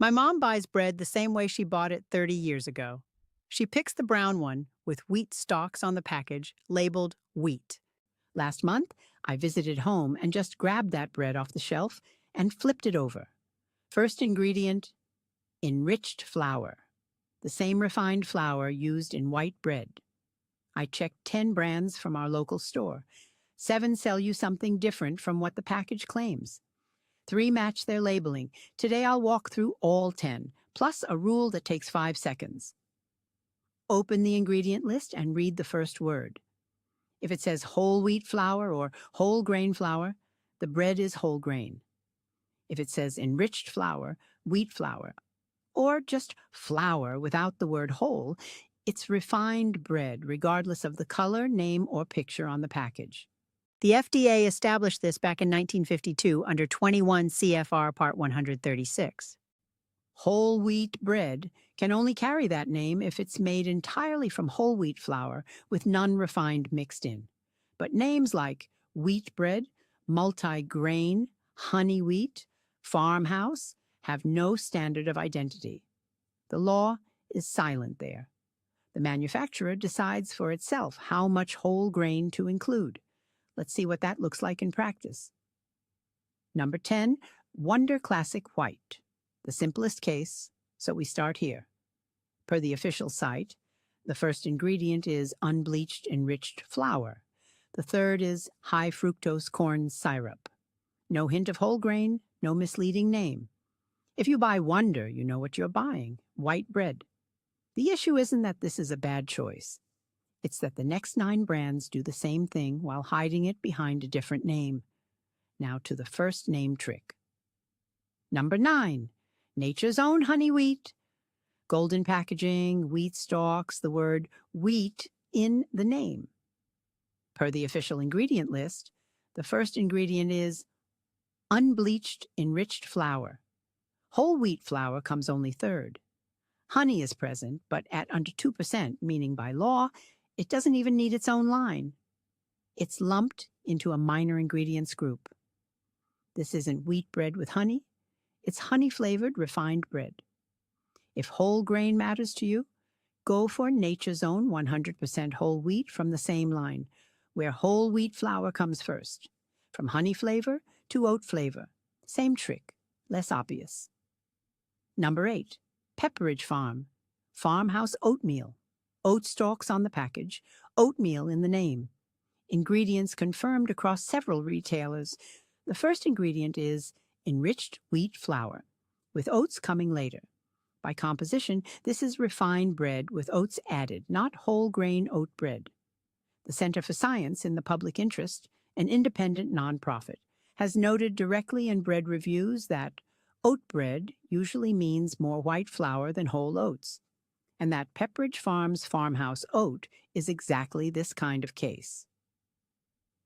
My mom buys bread the same way she bought it 30 years ago. She picks the brown one with wheat stalks on the package labeled wheat. Last month, I visited home and just grabbed that bread off the shelf and flipped it over. First ingredient, enriched flour, the same refined flour used in white bread. I checked 10 brands from our local store. 7 sell you something different from what the package claims. 3 match their labeling. Today I'll walk through all 10, plus a rule that takes 5 seconds. Open the ingredient list and read the first word. If it says whole wheat flour or whole grain flour, the bread is whole grain. If it says enriched flour, wheat flour, or just flour without the word whole, it's refined bread, regardless of the color, name, or picture on the package. The FDA established this back in 1952 under 21 CFR Part 136. Whole wheat bread can only carry that name if it's made entirely from whole wheat flour with none refined mixed in. But names like wheat bread, multigrain, honey wheat, farmhouse have no standard of identity. The law is silent there. The manufacturer decides for itself how much whole grain to include. Let's see what that looks like in practice. Number 10, Wonder Classic White. The simplest case, so we start here. Per the official site, the first ingredient is unbleached enriched flour. The third is high fructose corn syrup. No hint of whole grain, no misleading name. If you buy Wonder, you know what you're buying, white bread. The issue isn't that this is a bad choice. It's that the next 9 brands do the same thing while hiding it behind a different name. Now to the first name trick. Number 9, Nature's Own Honey Wheat. Golden packaging, wheat stalks, the word wheat in the name. Per the official ingredient list, the first ingredient is unbleached enriched flour. Whole wheat flour comes only third. Honey is present, but at under 2%, meaning by law, it doesn't even need its own line. It's lumped into a minor ingredients group. This isn't wheat bread with honey. It's honey-flavored refined bread. If whole grain matters to you, go for Nature's Own 100% whole wheat from the same line, where whole wheat flour comes first. From honey flavor to oat flavor. Same trick, less obvious. Number 8, Pepperidge Farm. Farmhouse oatmeal. Oat stalks on the package, oatmeal in the name. Ingredients confirmed across several retailers. The first ingredient is enriched wheat flour, with oats coming later. By composition, this is refined bread with oats added, not whole grain oat bread. The Center for Science in the Public Interest, an independent nonprofit, has noted directly in bread reviews that oat bread usually means more white flour than whole oats, and that Pepperidge Farm's farmhouse oat is exactly this kind of case.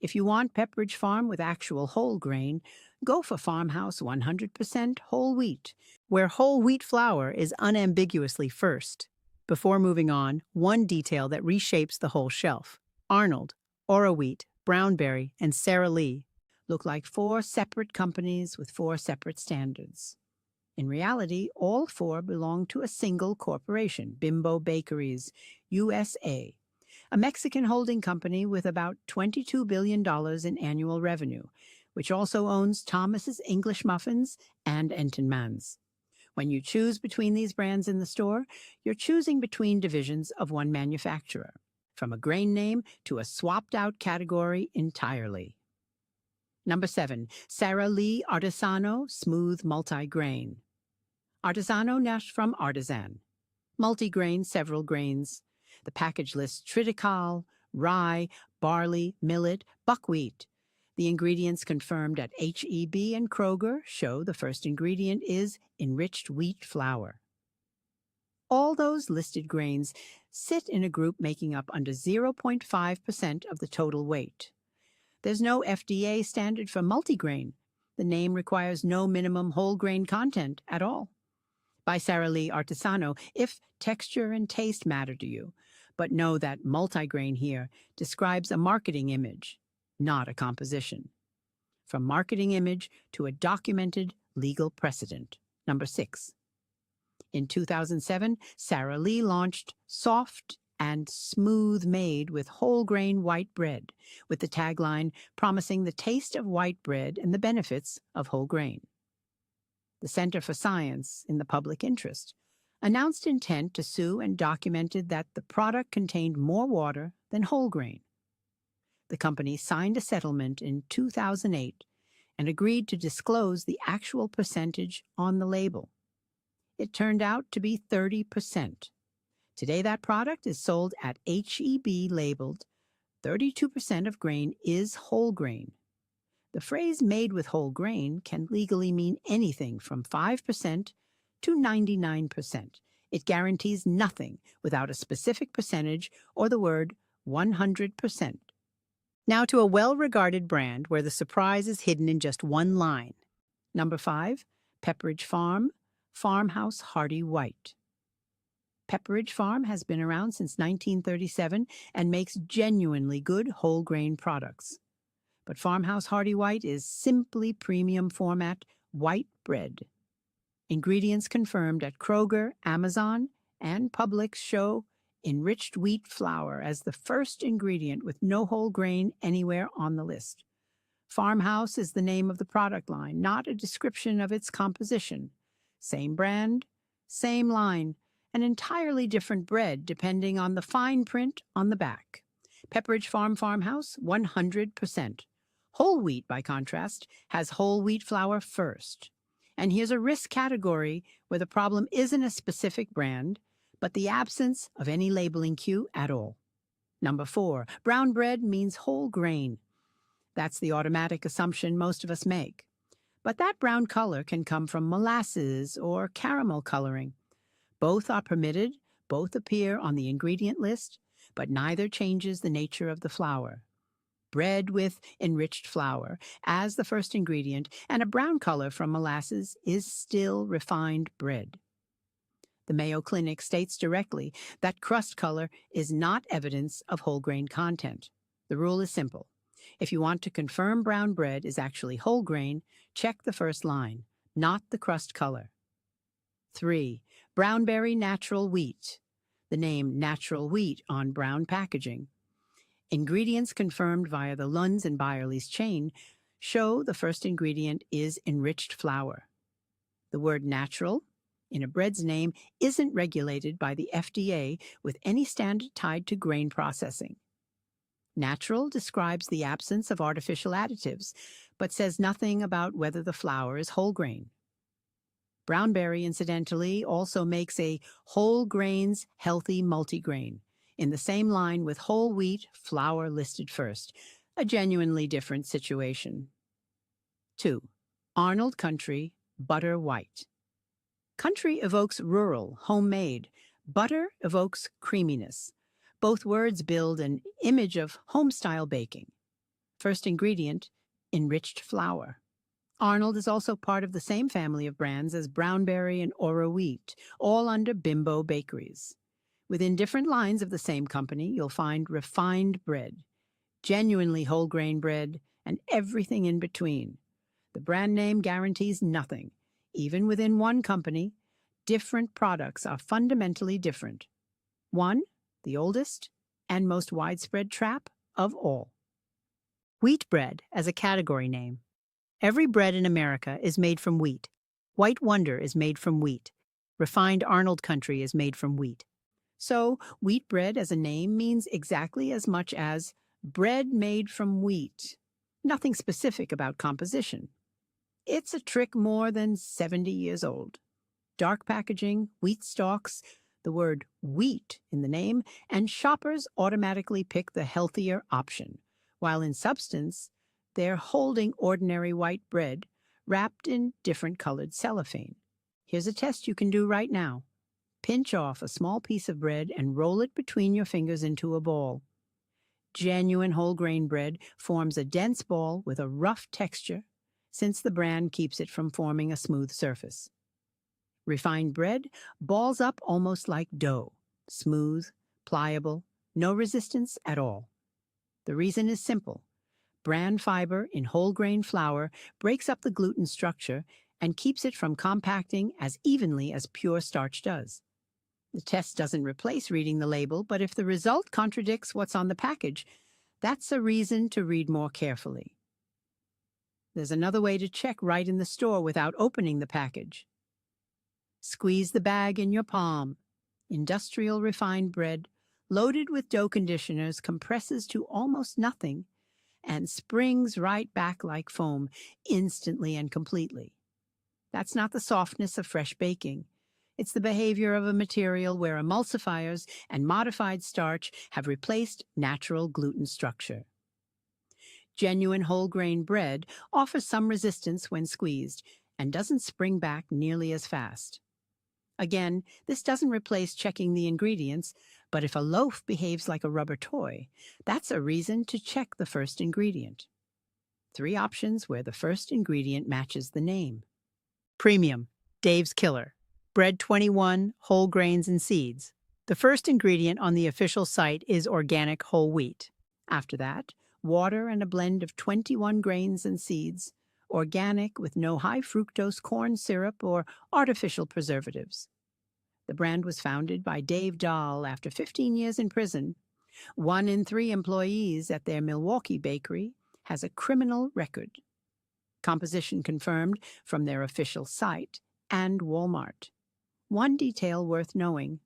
If you want Pepperidge Farm with actual whole grain, go for Farmhouse 100% whole wheat, where whole wheat flour is unambiguously first. Before moving on, one detail that reshapes the whole shelf. Arnold, Wheat, Brownberry, and Sara look like 4 separate companies with 4 separate standards. In reality, all 4 belong to a single corporation, Bimbo Bakeries, USA, a Mexican holding company with about $22 billion in annual revenue, which also owns Thomas's English Muffins and Entenmann's. When you choose between these brands in the store, you're choosing between divisions of one manufacturer, from a grain name to a swapped-out category entirely. Number 7, Sara Artisano Smooth Multigrain. Artisano nash from artisan. Multigrain, several grains. The package lists triticale, rye, barley, millet, buckwheat. The ingredients confirmed at H-E-B and Kroger show the first ingredient is enriched wheat flour. All those listed grains sit in a group making up under 0.5% of the total weight. There's no FDA standard for multigrain. The name requires no minimum whole grain content at all. By Sara Artisano, if texture and taste matter to you, but know that multigrain here describes a marketing image, not a composition. From marketing image to a documented legal precedent. Number 6, In 2007, Sara launched Soft and Smooth Made with whole grain white bread, with the tagline promising the taste of white bread and the benefits of whole grain. The Center for Science, in the public interest, announced intent to sue and documented that the product contained more water than whole grain. The company signed a settlement in 2008 and agreed to disclose the actual percentage on the label. It turned out to be 30%. Today, that product is sold at HEB labeled 32% of grain is whole grain. The phrase made with whole grain can legally mean anything from 5% to 99%. It guarantees nothing without a specific percentage or the word 100%. Now to a well-regarded brand where the surprise is hidden in just one line. Number 5, Pepperidge Farm, Farmhouse Hearty White. Pepperidge Farm has been around since 1937 and makes genuinely good whole grain products. But Farmhouse Hearty White is simply premium format white bread. Ingredients confirmed at Kroger, Amazon, and Publix show enriched wheat flour as the first ingredient with no whole grain anywhere on the list. Farmhouse is the name of the product line, not a description of its composition. Same brand, same line, an entirely different bread depending on the fine print on the back. Pepperidge Farm Farmhouse, 100%. Whole wheat, by contrast, has whole wheat flour first. And here's a risk category where the problem isn't a specific brand, but the absence of any labeling cue at all. Number 4, brown bread means whole grain. That's the automatic assumption most of us make. But that brown color can come from molasses or caramel coloring. Both are permitted, both appear on the ingredient list, but neither changes the nature of the flour. Bread with enriched flour as the first ingredient and a brown color from molasses is still refined bread. The Mayo Clinic states directly that crust color is not evidence of whole grain content. The rule is simple. If you want to confirm brown bread is actually whole grain, check the first line, not the crust color. 3. Brownberry natural wheat. The name natural wheat on brown packaging. Ingredients confirmed via the Lunds and Byerly's chain show the first ingredient is enriched flour. The word natural in a bread's name isn't regulated by the FDA with any standard tied to grain processing. Natural describes the absence of artificial additives, but says nothing about whether the flour is whole grain. Brownberry, incidentally, also makes a whole grains healthy multigrain, in the same line with whole wheat flour listed first, a genuinely different situation. 2. Arnold Country Butter White. Country evokes rural, homemade. Butter evokes creaminess. Both words build an image of home-style baking. First ingredient, enriched flour. Arnold is also part of the same family of brands as Brownberry and Oro Wheat, all under Bimbo Bakeries. Within different lines of the same company, you'll find refined bread, genuinely whole grain bread, and everything in between. The brand name guarantees nothing. Even within one company, different products are fundamentally different. 1, the oldest and most widespread trap of all. Wheat bread as a category name. Every bread in America is made from wheat. White Wonder is made from wheat. Refined Arnold Country is made from wheat. So, wheat bread as a name means exactly as much as bread made from wheat. Nothing specific about composition. It's a trick more than 70 years old. Dark packaging, wheat stalks, the word wheat in the name, and shoppers automatically pick the healthier option, while in substance, they're holding ordinary white bread wrapped in different colored cellophane. Here's a test you can do right now. Pinch off a small piece of bread and roll it between your fingers into a ball. Genuine whole grain bread forms a dense ball with a rough texture, since the brand keeps it from forming a smooth surface. Refined bread balls up almost like dough, smooth, pliable, no resistance at all. The reason is simple. Bran fiber in whole grain flour breaks up the gluten structure and keeps it from compacting as evenly as pure starch does. The test doesn't replace reading the label, but if the result contradicts what's on the package, that's a reason to read more carefully. There's another way to check right in the store without opening the package. Squeeze the bag in your palm. Industrial refined bread, loaded with dough conditioners, compresses to almost nothing and springs right back like foam, instantly and completely. That's not the softness of fresh baking. It's the behavior of a material where emulsifiers and modified starch have replaced natural gluten structure. Genuine whole grain bread offers some resistance when squeezed and doesn't spring back nearly as fast. Again, this doesn't replace checking the ingredients, but if a loaf behaves like a rubber toy, that's a reason to check the first ingredient. 3 options where the first ingredient matches the name. Premium, Dave's Killer. Bread 21, whole grains and seeds. The first ingredient on the official site is organic whole wheat. After that, water and a blend of 21 grains and seeds, organic with no high fructose corn syrup or artificial preservatives. The brand was founded by Dave Dahl after 15 years in prison. 1 in 3 employees at their Milwaukee bakery has a criminal record. Composition confirmed from their official site and Walmart. One detail worth knowing.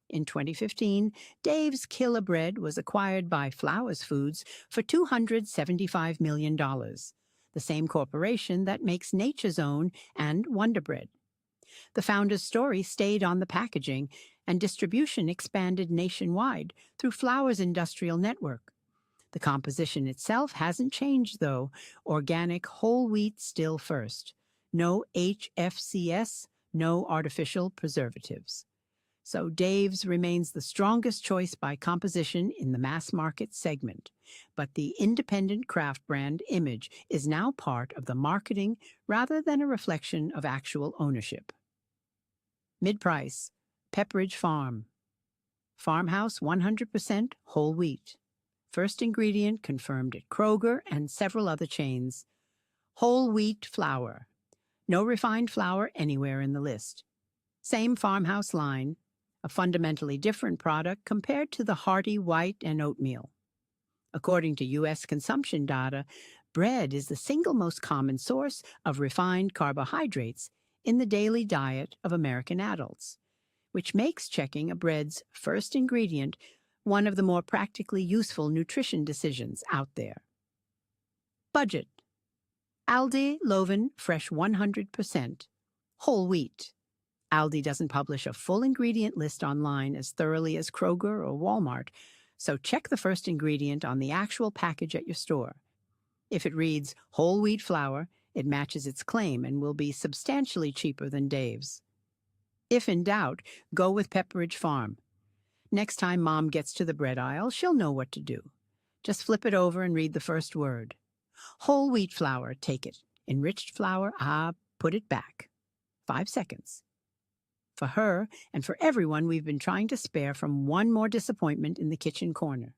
In 2015, Dave's Killer Bread was acquired by Flowers Foods for $275 million, the same corporation that makes Nature's Own and Wonder Bread. The founder's story stayed on the packaging, and distribution expanded nationwide through Flowers' industrial network. The composition itself hasn't changed, though. Organic whole wheat still first. No HFCS, no artificial preservatives. So Dave's remains the strongest choice by composition in the mass market segment. But the independent craft brand image is now part of the marketing rather than a reflection of actual ownership. Mid-price, Pepperidge Farm. Farmhouse 100% whole wheat. First ingredient confirmed at Kroger and several other chains. Whole wheat flour. No refined flour anywhere in the list. Same farmhouse line, a fundamentally different product compared to the hearty white and oatmeal. According to U.S. consumption data, bread is the single most common source of refined carbohydrates in the daily diet of American adults, which makes checking a bread's first ingredient one of the more practically useful nutrition decisions out there. Budget. ALDI Loaven Fresh 100%. Whole wheat. ALDI doesn't publish a full ingredient list online as thoroughly as Kroger or Walmart, so check the first ingredient on the actual package at your store. If it reads whole wheat flour, it matches its claim and will be substantially cheaper than Dave's. If in doubt, go with Pepperidge Farm. Next time Mom gets to the bread aisle, she'll know what to do. Just flip it over and read the first word. Whole wheat flour, take it. Enriched flour, put it back. 5 seconds. For her and for everyone we've been trying to spare from one more disappointment in the kitchen corner.